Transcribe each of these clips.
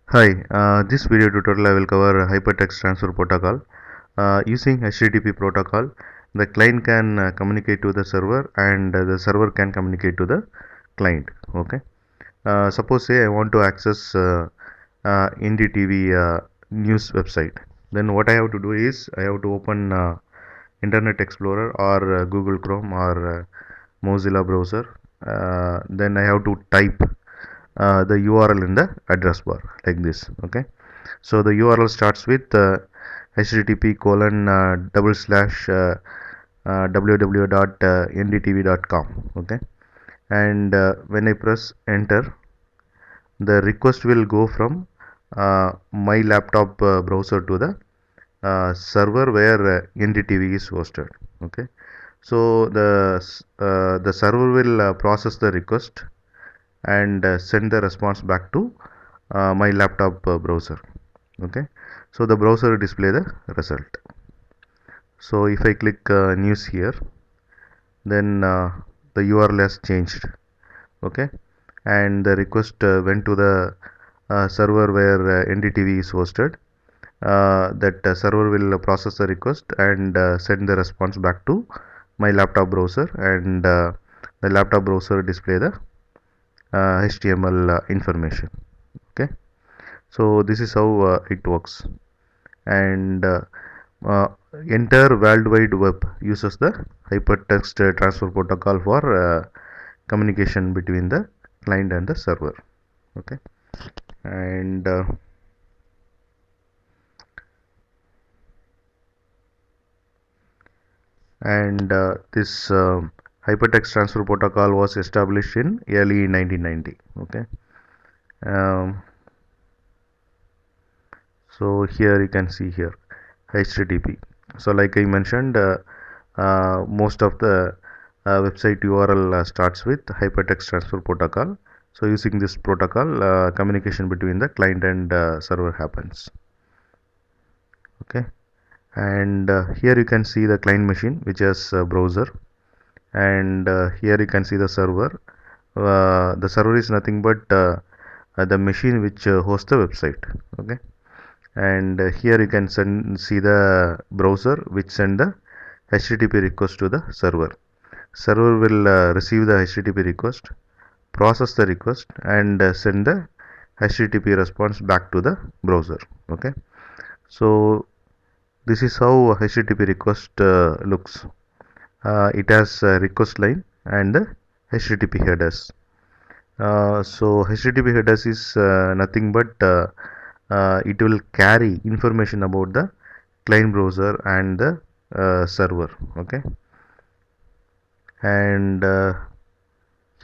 Hi, this video tutorial I will cover Hypertext Transfer Protocol. Using HTTP protocol, the client can communicate to the server and the server can communicate to the client. Okay. Suppose say I want to access NDTV news website. Then what I have to do is I have to open Internet Explorer or Google Chrome or Mozilla browser. Then I have to type the URL in the address bar like this. Okay, so the URL starts with http colon double slash www.ndtv.com. Okay, and when I press enter, the request will go from my laptop browser to the server where NDTV is hosted. Okay, so the server will process the request and send the response back to my laptop browser. Okay, so the browser will display the result. So if I click news here, then the URL has changed. Okay, and the request went to the server where NDTV is hosted. That server will process the request and send the response back to my laptop browser, and the laptop browser display the HTML information. Okay, so this is how it works, and uh, entire World Wide Web uses the Hypertext Transfer Protocol for communication between the client and the server. Okay, and this Hypertext Transfer Protocol was established in early 1990. Okay, um, so here you can see here HTTP. So like I mentioned, most of the website URL starts with Hypertext Transfer Protocol. So using this protocol, communication between the client and server happens. Okay, and here you can see the client machine, which is a browser, and here you can see the server. The server is nothing but the machine which hosts the website. Okay, and here you can see the browser which send the HTTP request to the server. Server will receive the HTTP request, process the request, and send the HTTP response back to the browser. Okay, so this is how HTTP request looks. It has a request line and the HTTP headers. So HTTP headers is nothing but it will carry information about the client browser and the server. Okay, and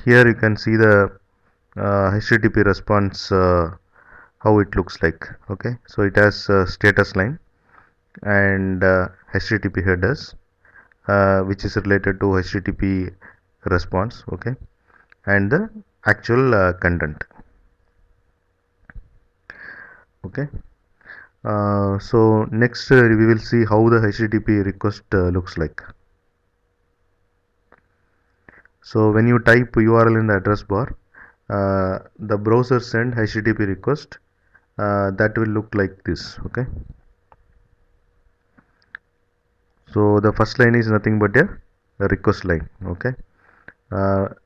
here you can see the HTTP response, how it looks like. Okay, so it has status line and HTTP headers, which is related to HTTP response. Okay, and the actual content. Okay, so next we will see how the HTTP request looks like. So when you type URL in the address bar, the browser send HTTP request, that will look like this. Okay, so the first line is nothing but a request line. Okay,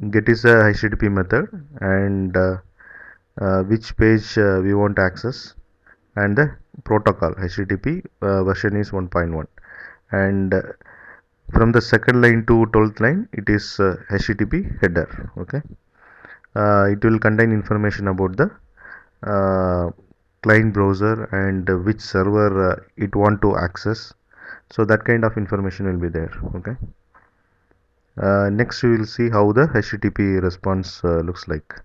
get is a HTTP method, and which page we want to access, and the protocol HTTP version is 1.1, and from the second line to 12th line it is HTTP header. Okay, it will contain information about the uh, client browser and which server it want to access, so that kind of information will be there. Okay, next we will see how the HTTP response looks like.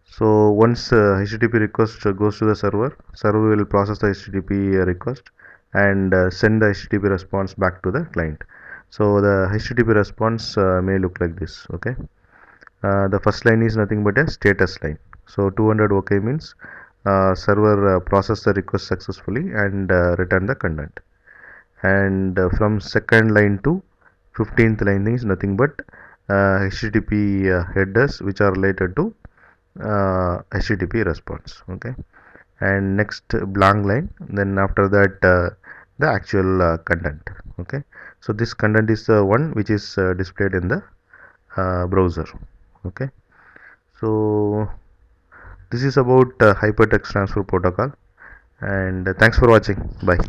So once HTTP request goes to the server, server will process the HTTP request and send the HTTP response back to the client. So the HTTP response may look like this. Okay, the first line is nothing but a status line. So 200 OK means server process the request successfully and return the content. And from second line to 15th line is nothing but HTTP headers which are related to HTTP response. Okay, and next blank line, then after that the actual content. Okay, so this content is the one which is displayed in the browser. Okay, so this is about hypertext transfer protocol, and thanks for watching. Bye.